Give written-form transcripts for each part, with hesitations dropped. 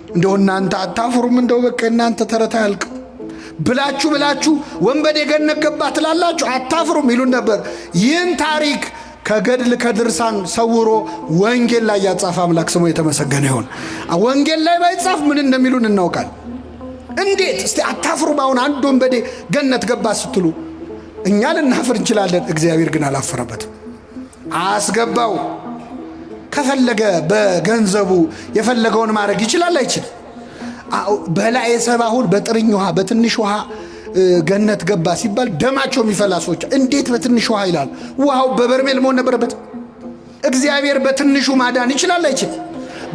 እንደው እናንተ አታፍሩም? እንደው በቃ እናንተ ተረታ ያልቅ ብላችሁ ወንበዴ ገነት ገባ ትላላችሁ አታፍሩም ይሉን ነበር። ይህን ታሪክ ከገድል ከድርሳን ሰውሮ ወንጌል ላይ ያጻፈ አምላክ ስሙ የተመሰገነ ይሁን። ወንጌል ላይ ባይጻፍ ምን እንደሚሉን እናውቃል። እንዴት እስቲ አታፍሩም? አሁን አንድ ወንበዴ ገነት ገባ ስትሉ እኛ ልናፍር እንችላለን። እግዚአብሔር ግን አላፈረበትም፣ አስገባው። ከፈለገ በገንዘቡ የፈለገውን ማድረግ ይችላል አይችልም? በላይ ሰባሁን በጥርኝ ውሃ በትንሽ ውሃ ገነት ገባ ሲባል ደማቸው የሚፈላ ሰዎች እንዴት በትንሽ ውሃ ይላል? ውሃው በበርሜል መሆን ነበረበት። እግዚአብሔር በትንሹ ማዳን ይችላል አይችልም?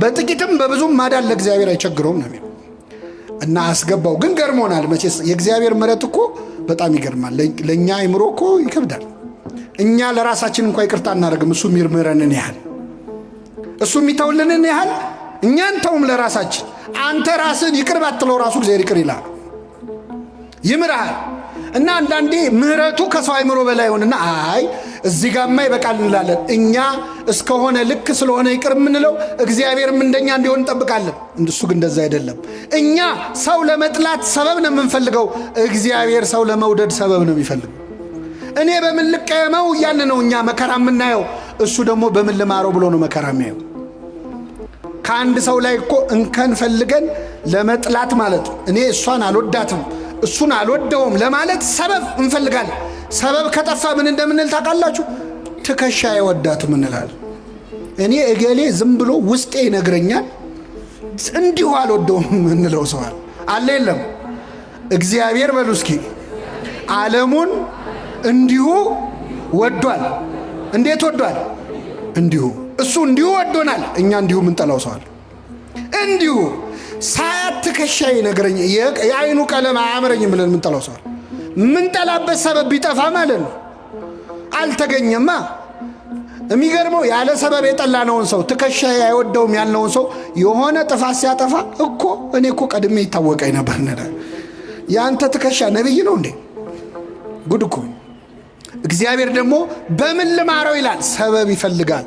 በጥቂትም በብዙም ማዳን ለእግዚአብሔር አይቸግረውም ነው የሚለው እና አስገባው። ግን ገርሞናል መቼስ የእግዚአብሔር ምሕረት እኮ በጣም ይገርማል። ለእኛ አይምሮ እኮ ይከብዳል። እኛ ለራሳችን እንኳ ይቅርታ እናደርግም። እሱ የሚምረንን ያህል እሱ የሚተውልንን ያህል እኛን ተውም ለራሳችን። አንተ ራስን ይቅር ባትለው ራሱ እግዚአብሔር ይቅር ይላል፣ ይምርሃል። እና አንዳንዴ ምህረቱ ከሰው አይምሮ በላይ ሆነና አይ እዚህ ጋርማ ይበቃል እንላለን። እኛ እስከሆነ ልክ ስለሆነ ይቅር የምንለው እግዚአብሔርም እንደኛ እንዲሆን እንጠብቃለን። እሱ ግን እንደዛ አይደለም። እኛ ሰው ለመጥላት ሰበብ ነው የምንፈልገው፣ እግዚአብሔር ሰው ለመውደድ ሰበብ ነው የሚፈልገው። እኔ በምን ልቀየመው እያለ ነው እኛ መከራ የምናየው፣ እሱ ደግሞ በምን ልማረው ብሎ ነው መከራ የሚያየው። ከአንድ ሰው ላይ እኮ እንከን ፈልገን ለመጥላት ማለት እኔ እሷን አልወዳትም እሱን አልወደውም ለማለት ሰበብ እንፈልጋለን። ሰበብ ከጠፋ ምን እንደምንል ታውቃላችሁ? ትከሻ አይወዳትም እንላለን። እኔ እገሌ ዝም ብሎ ውስጤ ይነግረኛል እንዲሁ አልወደውም እንለው ሰው አለ የለም? እግዚአብሔር በሉ እስኪ ዓለሙን እንዲሁ ወዷል። እንዴት ወዷል? እንዲሁ። እሱ እንዲሁ ወዶናል፣ እኛ እንዲሁ ምንጠላው ሰው አለ። እንዲሁ ሳያት ትከሻ ይነግረኝ የአይኑ ቀለም አያምረኝም ብለን ምንጠላው ሰው አለ። ምንጠላበት ሰበብ ቢጠፋ ማለት ነው አልተገኘማ። የሚገርመው ያለ ሰበብ የጠላነውን ሰው ትከሻ አይወደውም ያልነውን ሰው የሆነ ጥፋት ሲያጠፋ እኮ እኔ እኮ ቀድሜ ይታወቀኝ ነበር። ያንተ ትከሻ ነብይ ነው እንዴ? ጉድ እኮ። እግዚአብሔር ደግሞ በምን ልማረው ይላል፣ ሰበብ ይፈልጋል።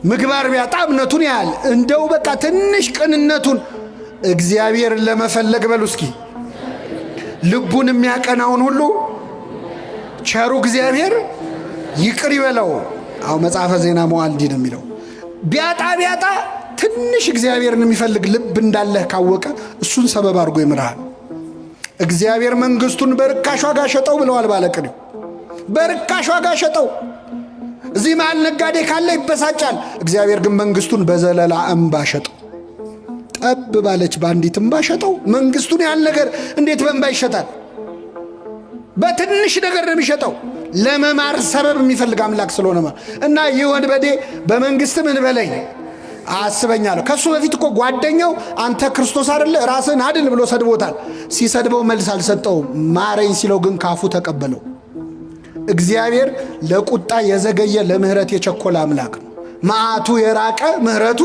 ምግባር ቢያጣ እምነቱን ያህል እንደው በቃ ትንሽ ቅንነቱን እግዚአብሔርን ለመፈለግ በሉ እስኪ ልቡን የሚያቀናውን ሁሉ ቸሩ እግዚአብሔር ይቅር ይበለው። አው መጽሐፈ ዜና መዋዕል ነው የሚለው። ቢያጣ ትንሽ እግዚአብሔርን የሚፈልግ ልብ እንዳለህ ካወቀ እሱን ሰበብ አድርጎ ይምርሃል። እግዚአብሔር መንግስቱን በርካሽ ዋጋ ሸጠው ብለዋል ባለቅኔው። በርካሽ ዋጋ ሸጠው። እዚህ መሃል ነጋዴ ካለ ይበሳጫል። እግዚአብሔር ግን መንግስቱን በዘለላ እንባ ሸጠው። ጠብ ባለች ባንዲት እንባ ሸጠው። መንግስቱን ያህል ነገር እንዴት በእንባ ይሸጣል? በትንሽ ነገር ነው የሚሸጠው። ለመማር ሰበብ የሚፈልግ አምላክ ስለሆነ እና ይህ ወንበዴ በመንግስት ምን በለኝ አስበኛለሁ። ከሱ በፊት እኮ ጓደኛው አንተ ክርስቶስ አይደለ ራስን አድን ብሎ ሰድቦታል። ሲሰድበው መልስ አልሰጠውም። ማረኝ ሲለው ግን ካፉ ተቀበለው። እግዚአብሔር ለቁጣ የዘገየ ለምህረት የቸኮለ አምላክ ነው። መዓቱ የራቀ ምህረቱ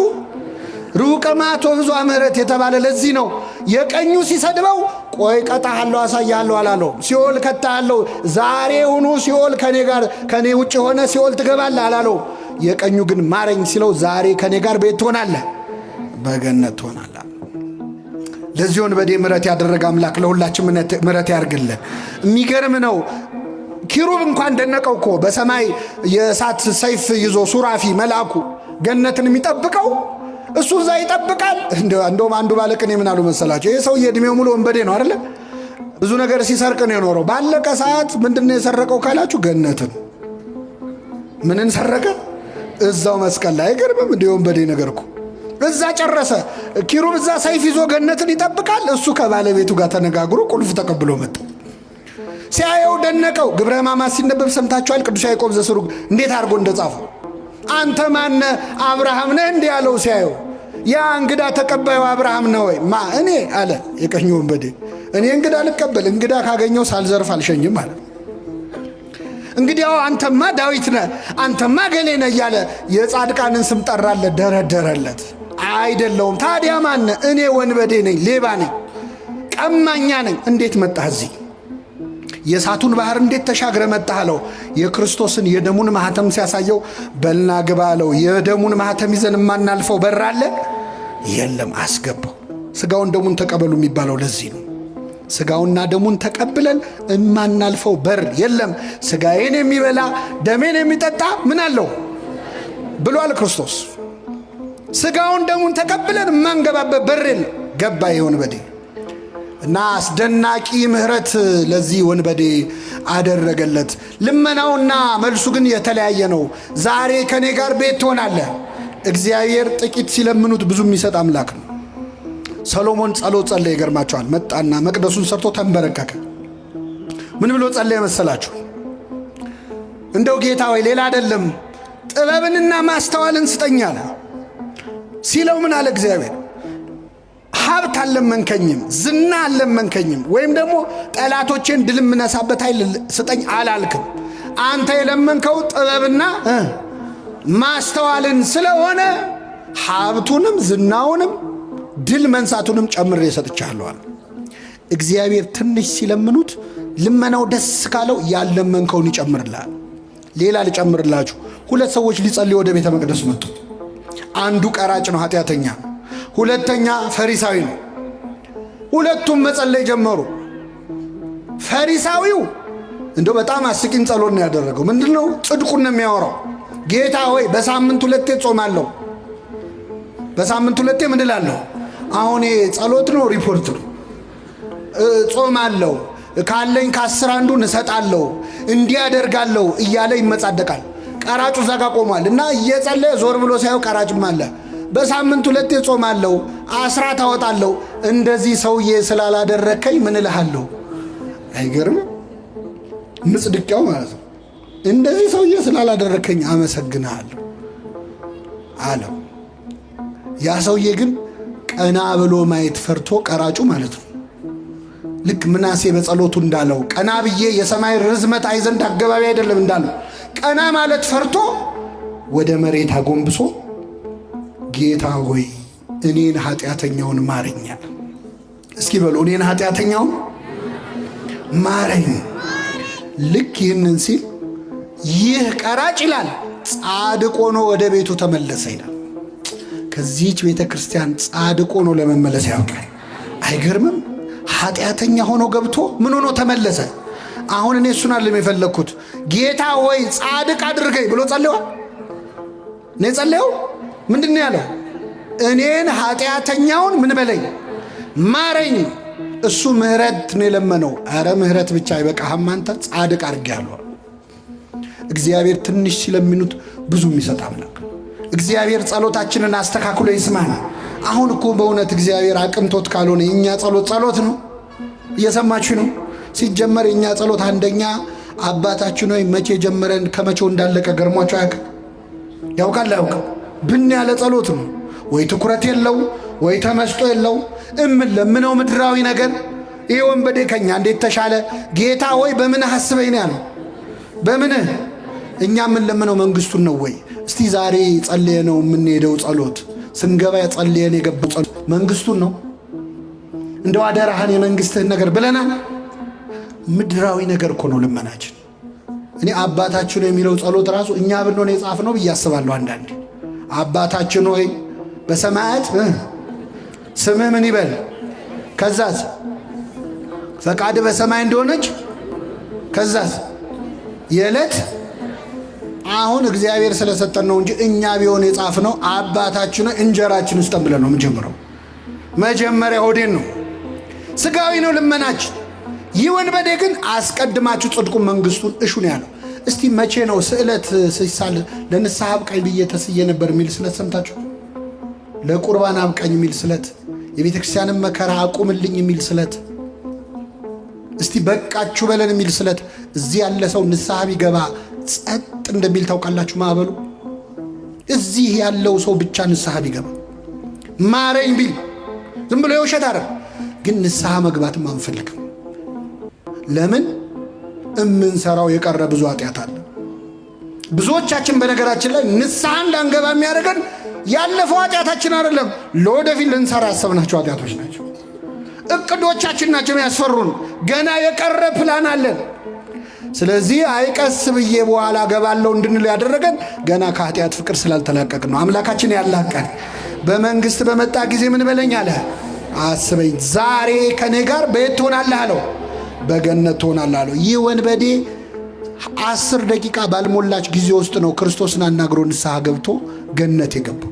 ሩቀ መዓቱ ብዙ ምህረት የተባለ ለዚህ ነው። የቀኙ ሲሰድበው ቆይ ቀጣሃለሁ አሳያለሁ አላለው። ሲኦል ከታሃለሁ ዛሬ ሁኑ ሲኦል ከኔ ውጭ ሆነ ሲኦል ትገባለህ አላለው። የቀኙ ግን ማረኝ ሲለው ዛሬ ከኔ ጋር ቤት ትሆናለህ፣ በገነት ትሆናለህ። ለዚህ ወንበዴ ምህረት ያደረገ አምላክ ለሁላችን ምህረት ያርግልን። የሚገርም ነው። ኪሩብ እንኳን ደነቀው እኮ በሰማይ የእሳት ሰይፍ ይዞ ሱራፊ መልአኩ ገነትን የሚጠብቀው እሱ እዛ ይጠብቃል። እንደውም አንዱ ባለቅኔ ምን አሉ መሰላቸው? ይህ ሰው የዕድሜው ሙሉ ወንበዴ ነው አይደለ? ብዙ ነገር ሲሰርቅ ነው የኖረው። ባለቀ ሰዓት ምንድነው የሰረቀው ካላችሁ ገነትን። ምንን ሰረቀ? እዛው መስቀል ላይ። አይገርምም? እንደ ወንበዴ ነገር እኮ እዛ ጨረሰ። ኪሩብ እዛ ሰይፍ ይዞ ገነትን ይጠብቃል። እሱ ከባለቤቱ ጋር ተነጋግሮ ቁልፍ ተቀብሎ መጣ። ሲያየው ደነቀው። ግብረ ሕማማት ሲነበብ ሰምታችኋል። ቅዱስ ያዕቆብ ዘስሩግ እንዴት አድርጎ እንደጻፈው አንተ ማነ አብርሃም ነህ እንዲህ ያለው ሲያየው፣ ያ እንግዳ ተቀባዩ አብርሃም ነው ወይ? ማ እኔ አለ የቀኝ ወንበዴ። እኔ እንግዳ ልቀበል፣ እንግዳ ካገኘው ሳልዘርፍ አልሸኝም አለ። እንግዲያው አንተማ ዳዊት ነህ፣ አንተማ ገሌ ነህ እያለ የጻድቃንን ስም ጠራለት፣ ደረደረለት። አይደለውም። ታዲያ ማነ? እኔ ወንበዴ ነኝ፣ ሌባ ነኝ፣ ቀማኛ ነኝ። እንዴት መጣህ እዚህ? የእሳቱን ባህር እንዴት ተሻግረ መጣህ አለው። የክርስቶስን የደሙን ማህተም ሲያሳየው በልና ግባ አለው። የደሙን ማህተም ይዘን የማናልፈው በር አለ? የለም። አስገባው። ስጋውን ደሙን ተቀበሉ የሚባለው ለዚህ ነው። ስጋውና ደሙን ተቀብለን እማናልፈው በር የለም። ስጋዬን የሚበላ ደሜን የሚጠጣ ምን አለው ብሏል ክርስቶስ። ስጋውን ደሙን ተቀብለን እማንገባበት በር የለም። ገባ የወንበዴ እና አስደናቂ ምህረት ለዚህ ወንበዴ አደረገለት። ልመናውና መልሱ ግን የተለያየ ነው። ዛሬ ከኔ ጋር ቤት ትሆናለህ። እግዚአብሔር ጥቂት ሲለምኑት ብዙ የሚሰጥ አምላክ ነው። ሰሎሞን ጸሎት ጸለየ። ይገርማቸዋል። መጣና መቅደሱን ሰርቶ ተንበረከከ። ምን ብሎ ጸለየ መሰላችሁ? እንደው ጌታ ወይ ሌላ አይደለም ጥበብንና ማስተዋልን ስጠኝ አለ። ሲለው ምን አለ እግዚአብሔር? ሀብት አልለመንከኝም፣ ዝና አልለመንከኝም፣ ወይም ደግሞ ጠላቶቼን ድል የምነሳበት ኃይል ስጠኝ አላልክም። አንተ የለመንከው ጥበብና ማስተዋልን ስለሆነ ሀብቱንም ዝናውንም ድል መንሳቱንም ጨምሬ ሰጥቻለሁ። እግዚአብሔር ትንሽ ሲለምኑት ልመናው ደስ ካለው ያለመንከውን ይጨምርልሃል። ሌላ ልጨምርላችሁ። ሁለት ሰዎች ሊጸልዩ ወደ ቤተ መቅደስ መጡ። አንዱ ቀራጭ ነው፣ ኃጢአተኛ። ሁለተኛ ፈሪሳዊ ነው። ሁለቱም መጸለይ ጀመሩ። ፈሪሳዊው እንደው በጣም አስቂኝ ጸሎት ነው ያደረገው። ምንድነው? ጽድቁን ነው የሚያወራው። ጌታ ሆይ በሳምንት ሁለቴ ጾማለሁ፣ በሳምንት ሁለቴ ምን እላለሁ? አሁን ጸሎት ነው ሪፖርት ነው። ጾማለሁ፣ ካለኝ ከ10 አንዱን እሰጣለሁ፣ እንዲህ አደርጋለሁ እያለ ይመጻደቃል። ቀራጩ እዛ ጋር ቆሟል እና እየጸለየ ዞር ብሎ ሳይው ቀራጭም አለ። በሳምንት ሁለቴ ጾማለሁ፣ 10 አወጣለሁ፣ እንደዚህ ሰውዬ ስላላደረከኝ ምን እልሃለሁ? አይገርም? ምጽድቂያው ማለት ነው። እንደዚህ ሰውዬ ስላላደረከኝ አመሰግንሃለሁ አለው። ያ ሰውዬ ግን ቀና ብሎ ማየት ፈርቶ፣ ቀራጩ ማለት ነው። ልክ ምናሴ በጸሎቱ እንዳለው ቀና ብዬ የሰማይ ርዝመት አይ ዘንድ አገባቢ አይደለም እንዳለው ቀና ማለት ፈርቶ ወደ መሬት አጎንብሶ ጌታ ሆይ እኔን ኃጢአተኛውን ማረኛል። እስኪ በሉ እኔን ኃጢአተኛውን ማረኝ። ልክ ይህንን ሲል ይህ ቀራጭ ይላል ጻድቅ ሆኖ ወደ ቤቱ ተመለሰ ይላል። ከዚህች ቤተ ክርስቲያን ጻድቅ ሆኖ ለመመለስ ያውቃል። አይገርምም? ኃጢአተኛ ሆኖ ገብቶ ምን ሆኖ ተመለሰ? አሁን እኔ እሱን አለም የፈለግኩት ጌታ ሆይ ጻድቅ አድርገኝ ብሎ ጸልዋል። እኔ ጸልየው ምንድን ያለው? እኔን ኃጢአተኛውን ምን በለኝ ማረኝ። እሱ ምህረት ነው የለመነው። አረ ምህረት ብቻ አይበቃህም አንተ ጻድቅ አድርጌሃለሁ። እግዚአብሔር ትንሽ ሲለምኑት ብዙ የሚሰጥ አምላክ። እግዚአብሔር ጸሎታችንን አስተካክሎ ይስማል። አሁን እኮ በእውነት እግዚአብሔር አቅምቶት ካልሆነ የእኛ ጸሎት ነው። እየሰማችሁ ነው? ሲጀመር የእኛ ጸሎት አንደኛ አባታችን ሆይ መቼ ጀመረን ከመቼው እንዳለቀ ገርሟቸው ያውቃል? ብን ያለ ጸሎት ነው። ወይ ትኩረት የለው ወይ ተመስጦ የለው። ለምነው ምድራዊ ነገር። ይሄ ወንበዴ ከኛ እንዴት ተሻለ? ጌታ ሆይ በምን አስበኝ ነው ያለው። በምን? እኛ ለምነው መንግስቱን ነው ወይ? እስቲ ዛሬ ጸልየ ነው የምንሄደው ጸሎት ስንገባ ጸልየን የገባው ጸሎት መንግስቱን ነው? እንደው አደራህን የመንግስትህን ነገር ብለናል። ምድራዊ ነገር እኮ ነው ልመናችን። እኔ አባታችን የሚለው ጸሎት ራሱ እኛ ብንሆን የጻፍነው ብዬ አስባለሁ አንዳንዴ። አባታችን ሆይ በሰማያት ስምህ ምን ይበል፣ ከዛስ ፈቃድ በሰማይ እንደሆነች፣ ከዛስ የዕለት አሁን እግዚአብሔር ስለሰጠን ነው እንጂ እኛ ቢሆን የጻፍነው አባታችን እንጀራችን ውስጥ ብለን ነው የምንጀምረው። መጀመሪያ ሆዴን ነው፣ ስጋዊ ነው ልመናችን። ይህ ወንበዴ ግን አስቀድማችሁ ጽድቁን መንግስቱን እሹ ነው ያለው። እስቲ መቼ ነው ስዕለት ሲሳል ለንስሐ አብቃኝ ብዬ ተስዬ ነበር የሚል ስለት ሰምታችሁ? ለቁርባን አብቃኝ የሚል ስለት፣ የቤተ ክርስቲያንን መከራ አቁምልኝ የሚል ስለት፣ እስቲ በቃችሁ በለን የሚል ስለት። እዚህ ያለ ሰው ንስሐ ቢገባ ጸጥ እንደሚል ታውቃላችሁ? ማዕበሉ እዚህ ያለው ሰው ብቻ ንስሐ ቢገባ ማረኝ ቢል ዝም ብሎ የውሸት አረ ግን ንስሐ መግባትም አንፈልግም። ለምን? እምንሰራው የቀረ ብዙ ኃጢአት አለ። ብዙዎቻችን በነገራችን ላይ ንስሐ እንዳንገባ የሚያደርገን ያለፈው ኃጢአታችን አይደለም፣ ለወደፊት ልንሰራ ያሰብናቸው ኃጢአቶች ናቸው። እቅዶቻችን ናቸው ያስፈሩን። ገና የቀረ ፕላን አለን። ስለዚህ አይቀስ ብዬ በኋላ ገባለሁ እንድንል ያደረገን ገና ከኃጢአት ፍቅር ስላልተላቀቅ ነው። አምላካችን ያላቀን በመንግስት በመጣ ጊዜ ምን በለኝ አለ? አስበኝ። ዛሬ ከኔ ጋር በየት ትሆናለህ አለው? በገነት ትሆናለህ አለው። ይህ ወንበዴ 10 ደቂቃ ባልሞላች ጊዜ ውስጥ ነው ክርስቶስን አናግሮ ንስሐ ገብቶ ገነት የገባው።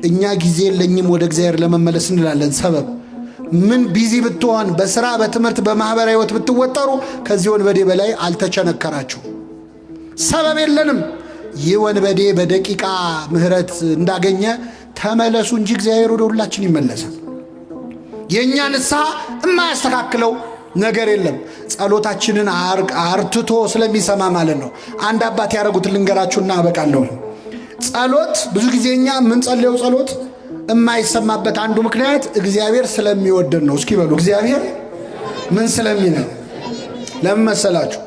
እኛ ጊዜ የለኝም ወደ እግዚአብሔር ለመመለስ እንላለን። ሰበብ ምን ቢዚ ብትሆን፣ በስራ በትምህርት በማህበራዊ ህይወት ብትወጠሩ ከዚህ ወንበዴ በላይ አልተቸነከራችሁ። ሰበብ የለንም። ይህ ወንበዴ በደቂቃ ምህረት እንዳገኘ ተመለሱ እንጂ እግዚአብሔር ወደ ሁላችን ይመለሳል። የእኛ ንስሐ የማያስተካክለው ነገር የለም። ጸሎታችንን አርትቶ ስለሚሰማ ማለት ነው። አንድ አባት ያደረጉትን ልንገራችሁና አበቃለሁ። ጸሎት ብዙ ጊዜ እኛ የምንጸልየው ጸሎት የማይሰማበት አንዱ ምክንያት እግዚአብሔር ስለሚወደን ነው። እስኪ በሉ እግዚአብሔር ምን ስለሚለን? ለምን መሰላችሁ?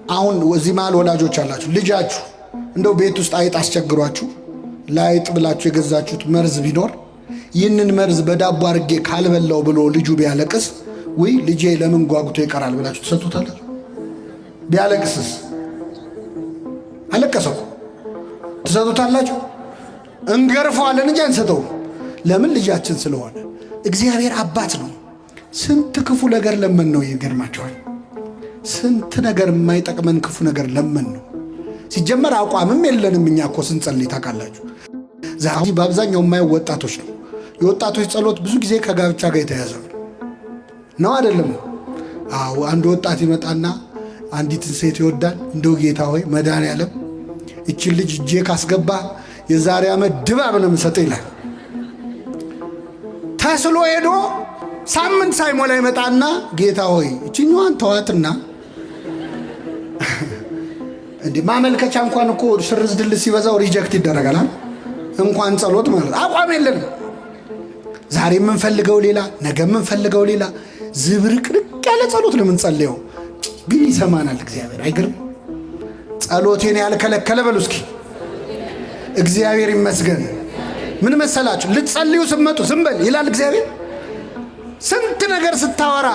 አሁን እዚህ መሃል ወላጆች አላችሁ። ልጃችሁ እንደው ቤት ውስጥ አይጥ አስቸግሯችሁ ለአይጥ ብላችሁ የገዛችሁት መርዝ ቢኖር ይህንን መርዝ በዳቦ አድርጌ ካልበላው ብሎ ልጁ ቢያለቅስ ወይ ልጄ ለምን ጓጉቶ ይቀራል ብላችሁ ትሰጡታላችሁ? ቢያለቅስስ? አለቀሰው ትሰጡታላችሁ? እንገርፈዋለን እንጂ አንሰጠውም። ለምን? ልጃችን ስለሆነ። እግዚአብሔር አባት ነው። ስንት ክፉ ነገር ለምን ነው። ይገርማቸዋል። ስንት ነገር የማይጠቅመን ክፉ ነገር ለምን ነው። ሲጀመር አቋምም የለንም እኛ እኮ ስንጸልይ ታውቃላችሁ። ዛሬ በአብዛኛው የማየው ወጣቶች ነው። የወጣቶች ጸሎት ብዙ ጊዜ ከጋብቻ ጋር የተያዘ ነው አይደለም? አዎ። አንድ ወጣት ይመጣና አንዲትን ሴት ይወዳል። እንደው ጌታ ሆይ መድኃኔዓለም እችን ልጅ እጄ ካስገባ የዛሬ ዓመት ድባብ ነው የምሰጠው ይላል። ተስሎ ሄዶ ሳምንት ሳይሞላ ይመጣና ጌታ ሆይ እችኛዋን ተዋትና እንዴ ማመልከቻ እንኳን እኮ ሽርዝ ድል ሲበዛው ሪጀክት ይደረጋል። እንኳን ጸሎት ማለት አቋም የለንም። ዛሬ የምንፈልገው ሌላ፣ ነገ የምንፈልገው ሌላ። ዝብርቅርቅ ያለ ጸሎት ነው የምንጸልየው፣ ግን ይሰማናል እግዚአብሔር። አይገርም? ጸሎቴን ያልከለከለ በሉ እስኪ እግዚአብሔር ይመስገን። ምን መሰላችሁ? ልትጸልዩ ስትመጡ ዝም በል ይላል እግዚአብሔር። ስንት ነገር ስታወራ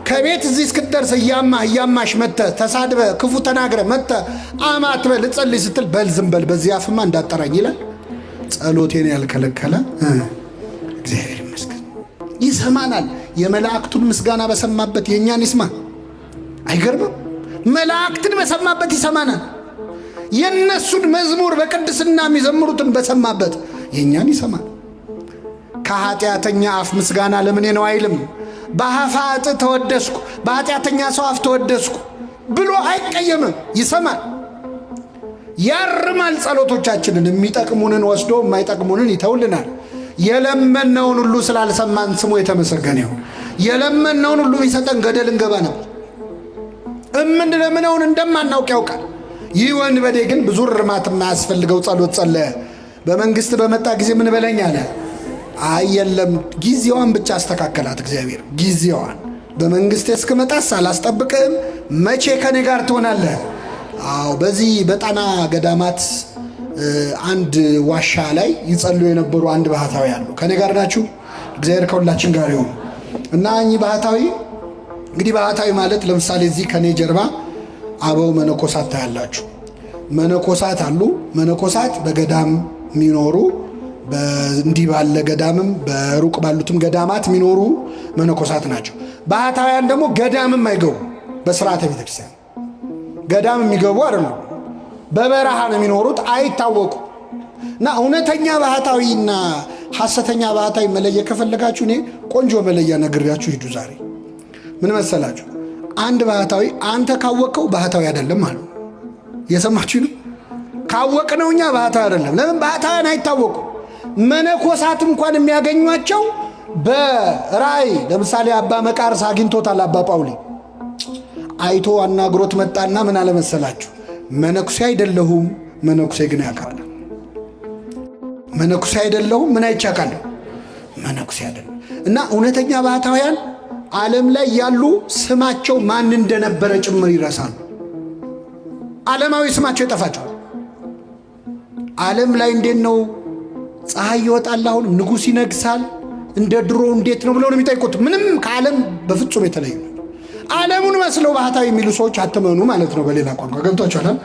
ከቤት እዚህ እስክትደርስ እያማሽ መጥተህ ተሳድበ ክፉ ተናግረ መጥተህ አማትበህ ልትጸልይ ስትል በል ዝም በል በዚህ አፍማ እንዳጠራኝ ይላል። ጸሎቴን ያልከለከለ እግዚአብሔር ይመስገን ይሰማናል። የመላእክቱን ምስጋና በሰማበት የእኛን ይስማ። አይገርምም? መላእክትን በሰማበት ይሰማናል። የእነሱን መዝሙር በቅድስና የሚዘምሩትን በሰማበት የእኛን ይሰማል። ከኃጢአተኛ አፍ ምስጋና ለምኔ ነው አይልም። በአፋጥ ተወደስኩ፣ በኃጢአተኛ ሰው አፍ ተወደስኩ ብሎ አይቀየምም። ይሰማል፣ ያርማል። ጸሎቶቻችንን የሚጠቅሙንን ወስዶ የማይጠቅሙንን ይተውልናል። የለመነውን ሁሉ ስላልሰማን ስሙ የተመሰገነ ይሁን። የለመነውን ሁሉ ቢሰጠን ገደል እንገባ ነበር። እምንለምነውን እንደማናውቅ ያውቃል። ይህ ወንበዴ ግን ብዙ እርማት የማያስፈልገው ጸሎት ጸለየ። በመንግስት በመጣ ጊዜ ምን በለኝ አለ። አየለም ጊዜዋን ብቻ አስተካከላት እግዚአብሔር። ጊዜዋን በመንግስት እስክመጣስ አላስጠብቅህም፣ መቼ ከኔ ጋር ትሆናለህ? አዎ። በዚህ በጣና ገዳማት አንድ ዋሻ ላይ ይጸልዩ የነበሩ አንድ ባህታዊ አሉ። ከኔ ጋር ናችሁ? እግዚአብሔር ከሁላችን ጋር ይሁን። እና እኚህ ባህታዊ እንግዲህ ባህታዊ ማለት ለምሳሌ እዚህ ከኔ ጀርባ አበው መነኮሳት ታያላችሁ። መነኮሳት አሉ። መነኮሳት በገዳም የሚኖሩ እንዲህ ባለ ገዳምም በሩቅ ባሉትም ገዳማት የሚኖሩ መነኮሳት ናቸው። ባህታውያን ደግሞ ገዳምም አይገቡ፣ በስርዓተ ቤተክርስቲያን ገዳም የሚገቡ አይደሉም። በበረሃ ነው የሚኖሩት፣ አይታወቁ እና እውነተኛ ባህታዊና ሐሰተኛ ባህታዊ መለየ ከፈለጋችሁ እኔ ቆንጆ መለያ ነግሬያችሁ ሂዱ። ዛሬ ምን መሰላችሁ? አንድ ባህታዊ አንተ ካወቀው ባህታዊ አይደለም አሉ። የሰማችሁ ነው? ካወቅነው እኛ ባህታዊ አይደለም። ለምን? ባህታውያን አይታወቁ። መነኮሳት እንኳን የሚያገኟቸው በራእይ ለምሳሌ አባ መቃርስ አግኝቶታል። አባ ጳውሊ አይቶ አናግሮት መጣና ምን አለመሰላችሁ? መነኩሴ አይደለሁም፣ መነኩሴ ግን ያውቃል። መነኩሴ አይደለሁም፣ ምን አይቻካለሁ? መነኩሴ አይደለም። እና እውነተኛ ባህታውያን ዓለም ላይ ያሉ ስማቸው ማን እንደነበረ ጭምር ይረሳሉ። ዓለማዊ ስማቸው ይጠፋቸዋል። ዓለም ላይ እንዴት ነው ፀሐይ ይወጣል፣ አሁን ንጉሥ ይነግሳል፣ እንደ ድሮ እንዴት ነው ብለው ነው የሚጠይቁት። ምንም ከዓለም በፍጹም የተለዩ ዓለሙን መስለው ባህታዊ የሚሉ ሰዎች አትመኑ ማለት ነው። በሌላ ቋንቋ ገብቷችኋል?